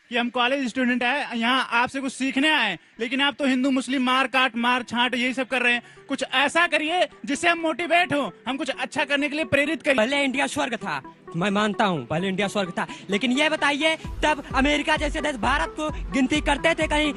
कि हम college student है, यहाँ आपसे कुछ सीखने आए, लेकिन आप तो हिंदू मुस्लिम मार काट मार छाट यही सब कर रहे हैं। कुछ ऐसा करिए जिससे हम मोटिवेट हो, हम कुछ अच्छा करने के लिए प्रेरित करिए। पहले इंडिया स्वर्ग था, मैं मानता हूँ पहले इंडिया स्वर्ग था, लेकिन ये बताइए तब अमेरिका जैसे देश भारत को गिनती करते थे कहीं?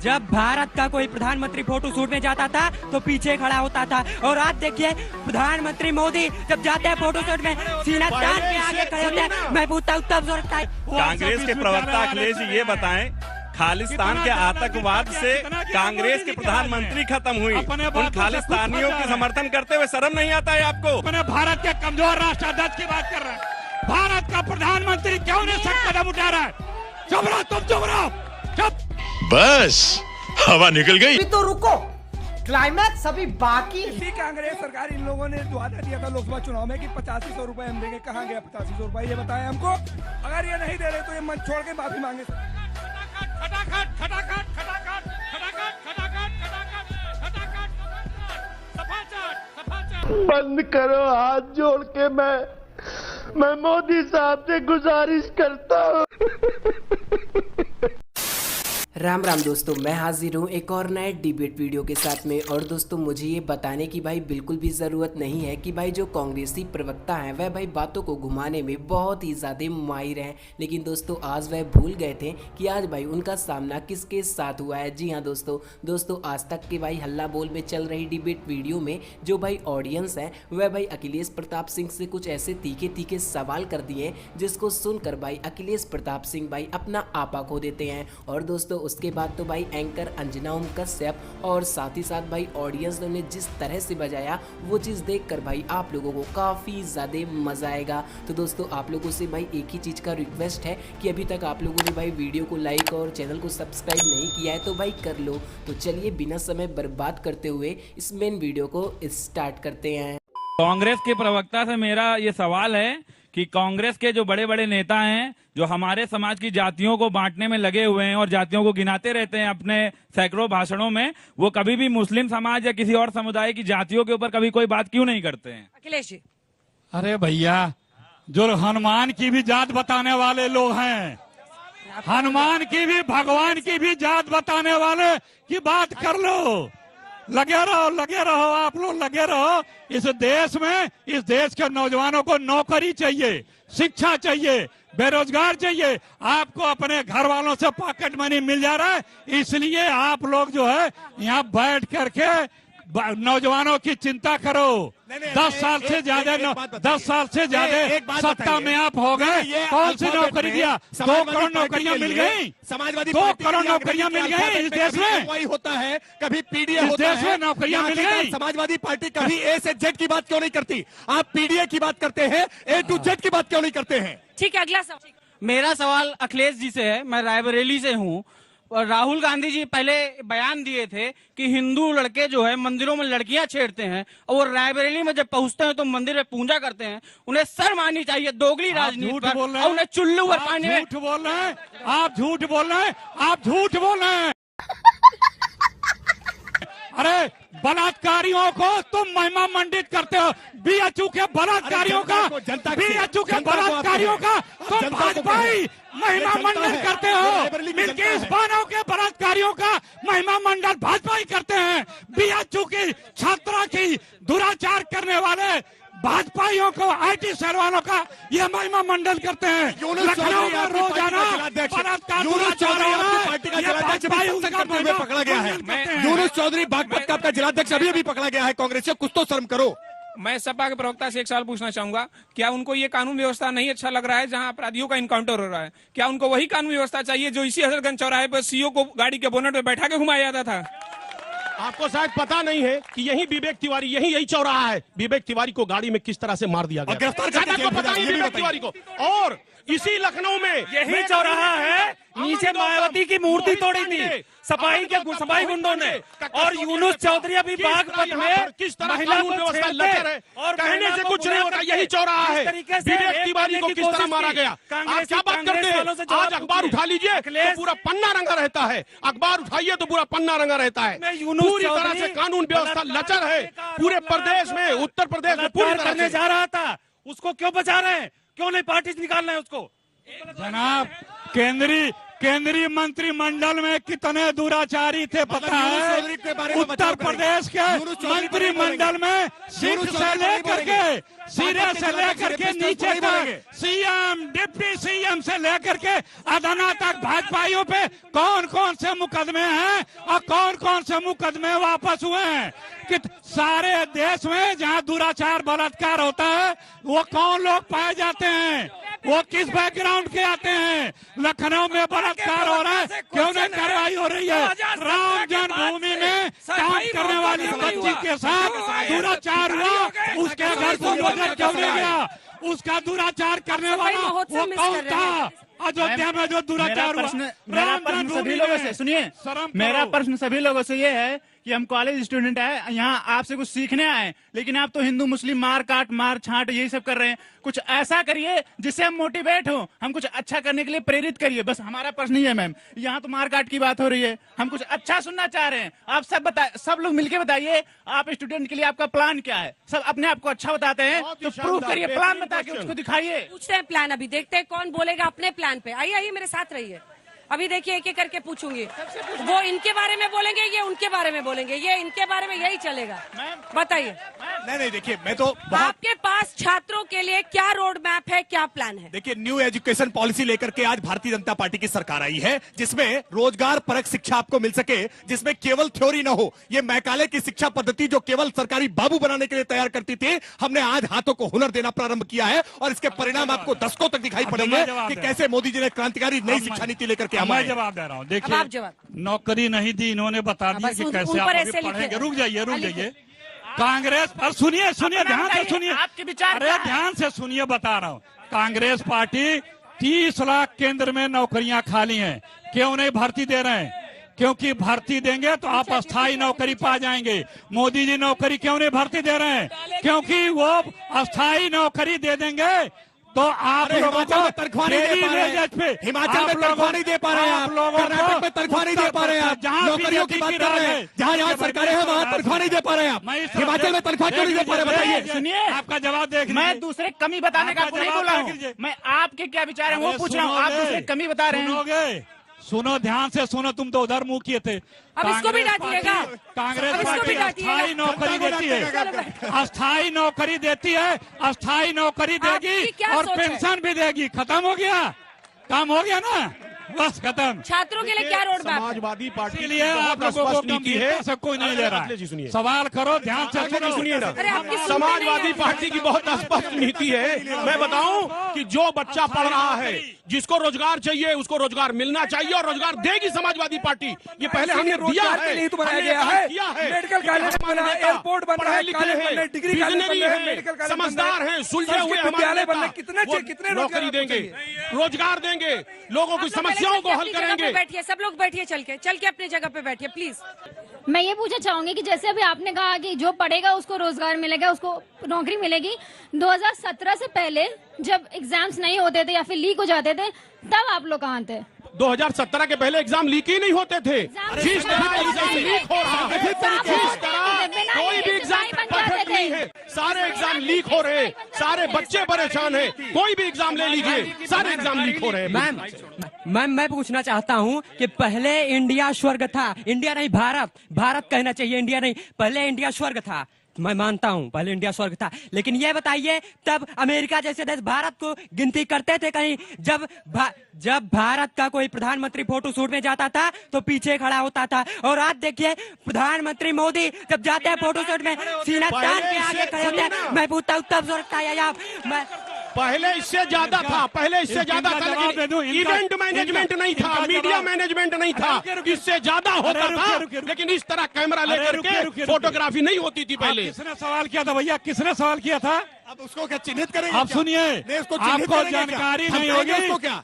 जब भारत का कोई प्रधानमंत्री फोटो शूट में जाता था तो पीछे खड़ा होता था, और आज देखिए प्रधानमंत्री मोदी जब जाते हैं फोटो शूट में सीना तान के आगे खड़े होते हैं। मैं पूछता हूँ तब जरूरत है। कांग्रेस के प्रवक्ता अखिलेश जी ये बताएं, खालिस्तान के आतंकवाद से कांग्रेस के प्रधानमंत्री खत्म हुई, उन खालिस्तानियों के समर्थन करते हुए शर्म नहीं आता है आपको? अपने भारत के कमजोर राष्ट्राध्यक्ष की बात कर रहे हैं, भारत का प्रधानमंत्री क्यों नहीं सख्त कदम उठा रहा है? चुप रहो, तुम चुप रहो, चुप। बस हवा निकल गई। अभी तो रुको, क्लाइमैक्स अभी बाकी। इसी कांग्रेस सरकार इन लोगों ने जो वादा दिया था लोकसभा चुनाव में कि 8500 रुपए हम देंगे, कहाँ गया 8500 रुपए? ये बताएं हमको। अगर ये नहीं दे रहे तो ये मंच छोड़ के माफी मांगे। खटाखट खटाखट खटाखट खटाखट खटाखट खटाखट खटाखट सफाचट। बंद करो, हाथ जोड़ के मैं मोदी साहब से गुजारिश करता हूँ। राम राम दोस्तों, मैं हाजिर हूँ एक और नए डिबेट वीडियो के साथ में। और दोस्तों मुझे ये बताने की भाई बिल्कुल भी ज़रूरत नहीं है कि भाई जो कांग्रेसी प्रवक्ता हैं वह भाई बातों को घुमाने में बहुत ही ज़्यादा माहिर हैं, लेकिन दोस्तों आज वह भूल गए थे कि आज भाई उनका सामना किसके साथ हुआ है। जी हाँ दोस्तों आज तक के भाई हल्ला बोल में चल रही डिबेट वीडियो में जो भाई ऑडियंस है वह भाई अखिलेश प्रताप सिंह से कुछ ऐसे तीखे तीखे सवाल कर दिए जिसको सुनकर भाई अखिलेश प्रताप सिंह भाई अपना आपा खो देते हैं। और दोस्तों उसके बाद तो भाई एंकर अंजना ओम कश्यप और साथ ही साथ भाई ऑडियंस ने जिस तरह से बजाया वो चीज़ देखकर भाई आप लोगों को काफ़ी ज़्यादा मज़ा आएगा। तो दोस्तों आप लोगों से भाई एक ही चीज़ का रिक्वेस्ट है कि अभी तक आप लोगों ने भाई वीडियो को लाइक और चैनल को सब्सक्राइब नहीं किया है तो भाई कर लो। तो चलिए बिना समय बर्बाद करते हुए इस मेन वीडियो को स्टार्ट करते हैं। कांग्रेस के प्रवक्ता से मेरा ये सवाल है कि कांग्रेस के जो बड़े बड़े नेता हैं जो हमारे समाज की जातियों को बांटने में लगे हुए हैं और जातियों को गिनाते रहते हैं अपने सैकड़ों भाषणों में, वो कभी भी मुस्लिम समाज या किसी और समुदाय की जातियों के ऊपर कभी कोई बात क्यों नहीं करते हैं? अखिलेश जी, अरे भैया जो हनुमान की भी जात बताने वाले लोग हैं, हनुमान की भी भगवान की भी जात बताने वाले की बात कर लो। लगे रहो आप लोग लगे रहो। इस देश में इस देश के नौजवानों को नौकरी चाहिए, शिक्षा चाहिए, बेरोजगार चाहिए। आपको अपने घर वालों से पॉकेट मनी मिल जा रहा है, इसलिए आप लोग जो है यहाँ बैठ करके नौजवानों की चिंता करो। 10 साल से ज्यादा सत्ता में आप हो गए, कौन सी नौकरी दिया? 2 करोड़ नौकरियां मिल गई, समाजवादी 2 करोड़ नौकरियां मिल गई इस देश में। वही होता है, कभी पीडीए इस देश में नौकरियां मिल गई। समाजवादी पार्टी कभी ए से जेड की बात क्यों नहीं करती? आप पीडीए की बात करते हैं, ए टू जेड की बात क्यों नहीं करते हैं? ठीक है, अगला सवाल। मेरा सवाल अखिलेश जी से है। मैं रायबरेली से हूँ और राहुल गांधी जी पहले बयान दिए थे कि हिंदू लड़के जो है मंदिरों में लड़कियां छेड़ते हैं और वो रायबरेली में जब पहुंचते हैं तो मंदिर में पूजा करते हैं। उन्हें शर्म आनी चाहिए दोगली राजनीति पर, और उन्हें चुल्लू और पानी में। झूठ बोल रहे हैं आप, झूठ बोल रहे हैं आप, झूठ बोल रहे हैं। अरे बलात्कारियों को तुम महिमा मंडित करते हो, बीएचयू के बलात्कारियों का तुम भाजपाई महिमा मंडल करते हो। मिल्किस बानो के बलात्कारियों का महिमा मंडल भाजपाई करते हैं। बीएचयू की छात्रा की दुराचार करने वाले भाजपाइयों को, आईटी सेल वालों का ये महिमा मंडल करते हैं। लखनऊ में रोजाना बलात्कार पकड़ा गया है। यूनुस चौधरी बागपत का आपका जिलाध्यक्ष अभी पकड़ा गया है कांग्रेस से, कुछ तो शर्म करो। मैं सपा के प्रवक्ता से एक सवाल पूछना चाहूंगा, क्या उनको ये कानून व्यवस्था नहीं अच्छा लग रहा है जहां अपराधियों का इनकाउंटर हो रहा है? क्या उनको वही कानून व्यवस्था चाहिए जो इसी हजरतगंज चौराहे पर सीओ को गाड़ी के बोनट में बैठा के घुमाया जाता था? आपको शायद पता नहीं है कि यही विवेक तिवारी यही चौराहा है। विवेक तिवारी को गाड़ी में किस तरह से मार दिया गया, गिरफ्तार पता नहीं विवेक तिवारी को। और इसी लखनऊ में यही चौराहा है, नीचे मायावती की मूर्ति तोड़ी थी सफाई गुंडों ने, और यूनुस चौधरी अभी बागपत में किस तरह कानून व्यवस्था लचर है और कहने से कुछ नहीं होता। यही चौराहा है, विवेक तिवारी को किस तरह मारा गया। आप क्या बात करते हैं? आज अखबार उठा लीजिए तो पूरा पन्ना रंगा रहता है, अखबार उठाइए तो पूरा पन्ना रंगा रहता है। पूरी तरह से कानून व्यवस्था लचर है पूरे प्रदेश में, उत्तर प्रदेश में पूरी तरह करने जा रहा था, उसको क्यों बचा रहे हैं? क्यों नहीं पार्टी से निकालना है उसको? जनाब केंद्रीय मंत्रिमंडल में कितने दुराचारी थे पता है? उत्तर प्रदेश के मंत्रिमंडल में सिर से लेकर के नीचे तक सीएम, डिप्टी सीएम से लेकर के अदाना तक भाजपाइयों पे कौन कौन से मुकदमे हैं और कौन कौन से मुकदमे वापस हुए हैं? कि सारे देश में जहां दुराचार बलात्कार होता है वो कौन लोग पाए जाते हैं? वो किस बैकग्राउंड के आते हैं? लखनऊ में बलात्कार हो रहा है, क्यों नहीं कार्रवाई हो रही है? राम जन्मभूमि में काम करने वाली बच्ची के साथ दुराचार हुआ, उसके घर बुलडोजर क्यों नहीं गया? उसका दुराचार करने वाला वो कौन था? अयोध्या में जो दुराचार हुआ। मेरा प्रश्न सभी लोगों से सुनिए, मेरा प्रश्न सभी लोगों से ये है कि हम कॉलेज स्टूडेंट है, यहाँ आपसे कुछ सीखने आए, लेकिन आप तो हिंदू मुस्लिम मार काट मार छाट यही सब कर रहे हैं। कुछ ऐसा करिए जिससे हम मोटिवेट हो, हम कुछ अच्छा करने के लिए प्रेरित करिए, बस हमारा प्रश्न ही है। मैम, यहाँ तो मार काट की बात हो रही है, हम कुछ अच्छा सुनना चाह रहे हैं। आप सब लोग मिलके बताइए, आप स्टूडेंट के लिए आपका प्लान क्या है? सब अपने आप को अच्छा बताते हैं तो प्रूव करिए, प्लान बता के उसको दिखाइए। पूछते हैं प्लान, अभी देखते हैं कौन बोलेगा अपने प्लान पे। आइए मेरे साथ रहिए, अभी देखिए एक एक करके पूछूंगी। वो इनके बारे में बोलेंगे, ये उनके बारे में बोलेंगे, ये इनके बारे में, यही चलेगा। बताइए। नहीं देखिए, मैं तो आपके पास छात्रों के लिए क्या रोड मैप है, क्या प्लान है? देखिए, न्यू एजुकेशन पॉलिसी लेकर के आज भारतीय जनता पार्टी की सरकार आई है, जिसमें रोजगार परक शिक्षा आपको मिल सके, जिसमें केवल थ्योरी ना हो। ये मैकाले की शिक्षा पद्धति जो केवल सरकारी बाबू बनाने के लिए तैयार करती थी, हमने आज हाथों को हुनर देना प्रारंभ किया है और इसके परिणाम आपको दशकों तक दिखाई पड़ेंगे कि कैसे मोदी जी ने क्रांतिकारी नई शिक्षा नीति लेकर के मैं जवाब दे रहा हूँ। देखिए, नौकरी नहीं दी, इन्होंने बता दिया कि कैसे आप पढ़ेंगे। रुक जाइए। कांग्रेस पर सुनिए ध्यान से सुनिए, आपके विचार। अरे ध्यान से सुनिए, बता रहा हूँ। कांग्रेस पार्टी 30 लाख केंद्र में नौकरियां खाली हैं, क्यों नहीं भर्ती दे रहे हैं? क्योंकि भर्ती देंगे तो आप अस्थायी नौकरी पा जाएंगे। मोदी जी नौकरी क्यों नहीं भर्ती दे रहे हैं? क्योंकि वो अस्थायी नौकरी दे देंगे तो आप लोगों को तनख्वाह नहीं दे पा रहे हैं। हिमाचल में तनख्वाह नहीं दे पा रहे हैं आप, कर्नाटक में तनख्वाह नहीं दे पा रहे हैं आप, नौकरियों की बात कर रहे हैं। जहाँ सरकारें हैं वहाँ तनख्वाह नहीं दे पा रहे हैं आप। हिमाचल में तनख्वाह क्यों नहीं दे पा रहे? बताइए। सुनिए, आपका जवाब देख, मैं दूसरे कमी बताने का नहीं बोला हूँ, मैं आपके क्या विचार है वो पूछ रहा हूँ। आप दूसरे कमी बता रहे हैं। सुनो ध्यान से सुनो, तुम तो उधर मुंह किए थे। अब इसको भी डांटिएगा। कांग्रेस पार्टी अस्थायी नौकरी देती है, अस्थायी नौकरी देती है, अस्थायी नौकरी देगी और पेंशन भी देगी। खत्म हो गया, काम हो गया ना, बस खत्म। छात्रों के लिए क्या रोड मैप? समाजवादी पार्टी के लिए आप लोगों को नीति है, सब कोई नहीं ले रहा है। सवाल करो ध्यान से, सुनिए ना। समाजवादी पार्टी की बहुत स्पष्ट नीति है। मैं बताऊं कि जो बच्चा पढ़ रहा है, जिसको रोजगार चाहिए उसको रोजगार मिलना चाहिए और रोजगार देगी समाजवादी पार्टी। ये पहले हमने दिया है, नहीं तो बनाया गया है। मेडिकल कॉलेज बना, एयरपोर्ट बना है, कॉलेज बने, डिग्री कॉलेज बने, समझदार हैं, सुलझे हुए हमारे बनने, कितने नौकरी देंगे, रोजगार देंगे, लोगों की समस्याओं को हल करेंगे। बैठिए, सब लोग बैठिए, चल के अपनी जगह पे बैठिए प्लीज। मैं ये पूछना चाहूंगी कि जैसे अभी आपने कहा कि जो पढ़ेगा उसको रोजगार मिलेगा, उसको नौकरी मिलेगी। 2017 से पहले जब एग्जाम्स नहीं होते थे या फिर लीक हो जाते थे, तब आप लोग कहाँ थे? 2017 के पहले एग्जाम लीक ही नहीं होते थे। जिस तरह एग्जाम लीक हो रहा है, जिस तरह कोई भी एग्जाम परफेक्ट नहीं है, सारे एग्जाम लीक हो रहे हैं, सारे बच्चे परेशान हैं। कोई भी एग्जाम ले लीजिए, सारे एग्जाम लीक हो रहे हैं। मैम मैं पूछना चाहता हूँ कि पहले इंडिया स्वर्ग था, इंडिया नहीं भारत कहना चाहिए, इंडिया नहीं, पहले इंडिया स्वर्ग था। मैं मानता हूँ पहले इंडिया स्वर्ग था, लेकिन ये बताइए तब अमेरिका जैसे देश भारत को गिनती करते थे कहीं? जब भारत का कोई प्रधानमंत्री फोटो शूट में जाता था तो पीछे खड़ा होता था, और आज देखिए प्रधानमंत्री मोदी जब जाते हैं फोटो शूट में सीना तान के आगे खड़े होते हैं। मैं पूछता हूँ तब स्वर्ग था या पहले इससे ज्यादा था, लेकिन इवेंट मैनेजमेंट नहीं था, मीडिया मैनेजमेंट नहीं था, इससे ज्यादा होता था, लेकिन इस तरह कैमरा लेकर के फोटोग्राफी नहीं होती थी पहले। किसने सवाल किया था भैया, किसने सवाल किया था? अब उसको क्या चिन्हित करेंगे? आप सुनिए, आपको जानकारी नहीं होगी,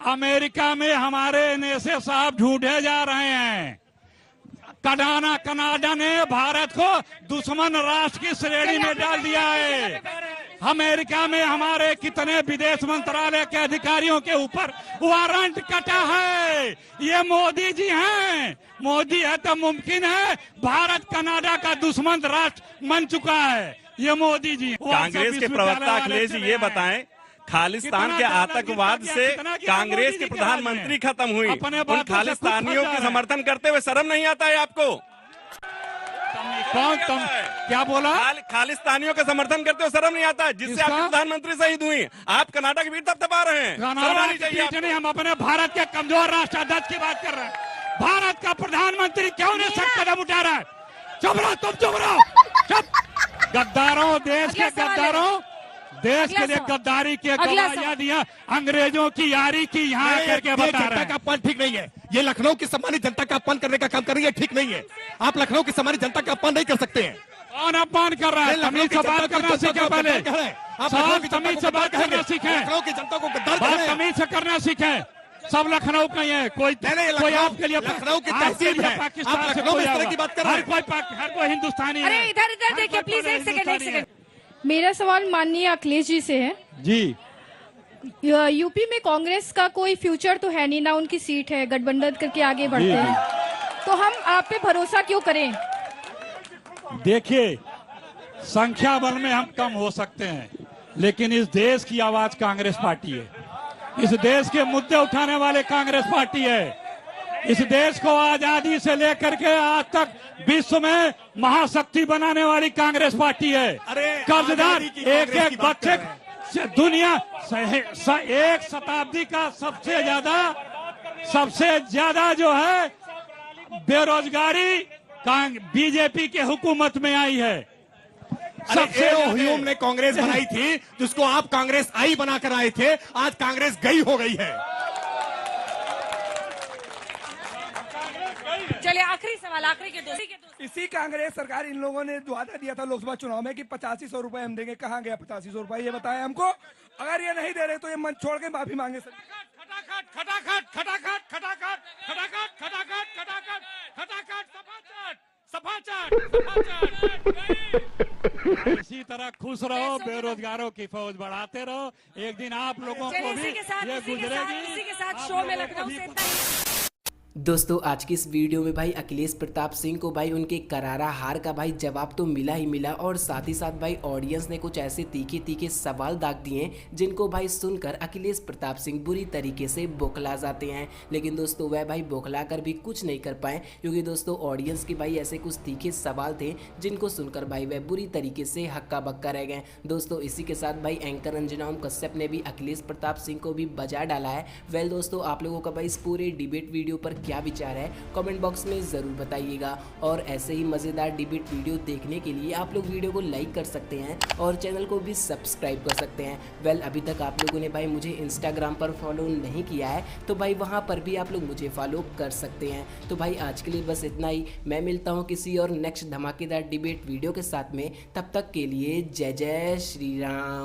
अमेरिका में हमारे NSA साहब ढूंढे जा रहे हैं। कनाडा ने भारत को दुश्मन राष्ट्र की श्रेणी में डाल दिया है। अमेरिका में हमारे कितने विदेश मंत्रालय के अधिकारियों के ऊपर वारंट कटा है। ये मोदी जी हैं, मोदी है तो मुमकिन है भारत कनाडा का दुश्मन राष्ट्र बन चुका है। ये मोदी जी। कांग्रेस के प्रवक्ता अखिलेश जी ये बताएं, खालिस्तान के आतंकवाद से कांग्रेस के प्रधानमंत्री खत्म हुई। उन खालिस्तानियों के समर्थन करते हुए शर्म नहीं आता है आपको? कौन तुम क्या बोला? खालिस्तानियों का समर्थन करते हुए शर्म नहीं आता, जिससे आपके प्रधानमंत्री शहीद हुई। आप कर्नाटक की वीर थपथपा रहे हैं। नहीं, हम अपने भारत के कमजोर राष्ट्राध्यक्ष की बात कर रहे हैं। भारत का प्रधानमंत्री क्यों नहीं सख्त कदम उठा रहा है? चुप रहो, तुम चुप रहो, चुप। गद्दारों, देश के गद्दारों, देश के लिए गद्दारी की गवाहियां दिया, अंग्रेजों की यारी की यहाँ करके बता रहे हैं। का अपमान ठीक नहीं है। ये लखनऊ की सम्मानित जनता का अपमान करने का काम कर रही है, ठीक नहीं है। आप लखनऊ की सम्मानित जनता का अपमान नहीं कर सकते हैं। कौन अपमान कर रहा है? तमीज से बात करना सीखे पहले। सब तमीज से बात करना सीखे। लखनऊ की जनता को गद्दार बात तमीज से करना सीखे। सब लखनऊ का ही है, कोई आपके लिए लखनऊ की तहसील है। पाकिस्तान आप से लखनऊ में इस तरह की बात कर रहे हैं। हर कोई हिंदुस्तानी है। अरे इधर देखिए प्लीज, एक सेकंड। मेरा सवाल माननीय अखिलेश जी से है। जी, यूपी में कांग्रेस का कोई फ्यूचर तो है नहीं, ना उनकी सीट है, गठबंधन करके आगे बढ़ते हैं, तो हम आप पे भरोसा क्यों करें? देखिए, संख्या बल में हम कम हो सकते हैं, लेकिन इस देश की आवाज कांग्रेस पार्टी है। इस देश के मुद्दे उठाने वाले कांग्रेस पार्टी है। इस देश को आजादी से लेकर के आज तक विश्व में महाशक्ति बनाने वाली कांग्रेस पार्टी है। कर्जदार एक बच्चे दुनिया एक शताब्दी का सबसे ज्यादा जो है बेरोजगारी बीजेपी के हुकूमत में आई है। सबसे ह्यूम ने कांग्रेस बनाई थी, जिसको आप कांग्रेस आई बनाकर आए थे, आज कांग्रेस गई हो गई है। चलिए आखिरी सवाल, आखिरी के दोस्त। इसी कांग्रेस सरकार इन लोगों ने वादा दिया था लोकसभा चुनाव में कि 8500 रुपए हम देंगे। कहाँ गया 8500 रुपए? ये बताएं हमको। अगर ये नहीं दे रहे तो ये मंच छोड़ के माफी मांगे। इसी तरह खुश रहो, बेरोजगारों की फौज बढ़ाते रहो। एक दिन आप लोगों को भी ये गुजरेगी। इसी के साथ शो में लखनऊ से दोस्तों आज की इस वीडियो में भाई अखिलेश प्रताप सिंह को भाई उनके करारा हार का भाई जवाब तो मिला ही मिला, और साथ ही साथ भाई ऑडियंस ने कुछ ऐसे तीखे तीखे सवाल दाग दिए जिनको भाई सुनकर अखिलेश प्रताप सिंह बुरी तरीके से बौखला जाते हैं। लेकिन दोस्तों वह भाई बौखला कर भी कुछ नहीं कर पाए, क्योंकि दोस्तों ऑडियंस के भाई ऐसे कुछ तीखे सवाल थे जिनको सुनकर भाई वह बुरी तरीके से हक्का बक्का रह गए। दोस्तों इसी के साथ भाई एंकर अंजना ओम कश्यप ने भी अखिलेश प्रताप सिंह को भी बजा डाला है। वेल दोस्तों आप लोगों का भाई इस पूरे डिबेट वीडियो पर क्या विचार है कमेंट बॉक्स में जरूर बताइएगा, और ऐसे ही मजेदार डिबेट वीडियो देखने के लिए आप लोग वीडियो को लाइक कर सकते हैं और चैनल को भी सब्सक्राइब कर सकते हैं। वेल अभी तक आप लोगों ने भाई मुझे इंस्टाग्राम पर फॉलो नहीं किया है तो भाई वहां पर भी आप लोग मुझे फॉलो कर सकते हैं। तो भाई आज के लिए बस इतना ही, मैं मिलता हूं किसी और नेक्स्ट धमाकेदार डिबेट वीडियो के साथ में। तब तक के लिए जय जय श्री राम।